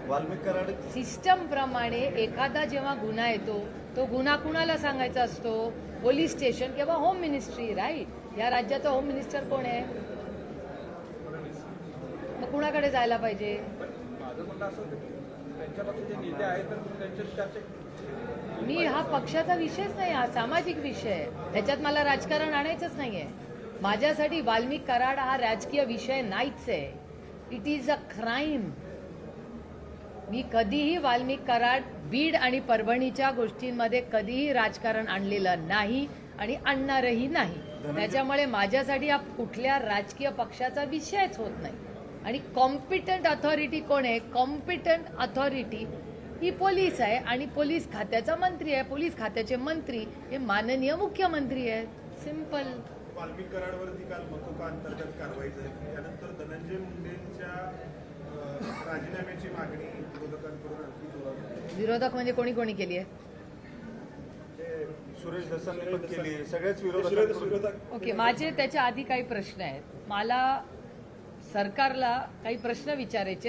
Valmik Karad system प्रमाणे एखादा जेव्हा गुन्हा येतो तो गुन्हा कुणाला सांगायचा असतो? पोलीस स्टेशन किंवा होम मिनिस्ट्री, राईट? या राज्याचा होम मिनिस्टर कोण आहे? मग कुणाकडे जायला पाहिजे? माझं म्हणणं असं होतं की त्यांच्या बाबतीत जे नेते आहेत तर त्यांच्याशी चर्चा. मी हा पक्षाचा विषयच नाही, हा सामाजिक विषय आहे. त्याच्यात मला राजकारण आणायचंच नाहीये. माझ्यासाठी वाल्मिक कराड हा राजकीय विषय नाहीच आहे. It is a crime. मी कधीही वाल्मिक कराड, बीड आणि परभणीच्या गोष्टींमध्ये कधीही राजकारण आणलेलं नाही आणि आणणारही नाही. त्याच्यामुळे माझ्यासाठी हा कुठल्या राजकीय पक्षाचा विषयच होत नाही. आणि कॉम्पिटंट अथॉरिटी कोण आहे? कॉम्पिटंट अथॉरिटी ही पोलीस आहे आणि पोलीस खात्याचा मंत्री आहे. पोलीस खात्याचे मंत्री हे माननीय मुख्यमंत्री आहेत. सिंपल. वाल्मिक कराडवरती काल मकोका अंतर्गत कारवाई झाली. त्यानंतर धनंजय मुंडेंच्या राजीनाम्याची मागणी विरोधकांकडून आणखी जोरात. विरोधक म्हणजे कोणी कोणी केली आहे? सुरेश दसांनी पण केली, सगळेच विरोधक. ओके, माझे त्याच्या आधी काही प्रश्न आहेत. मला सरकारला काही प्रश्न विचारायचे आहेत.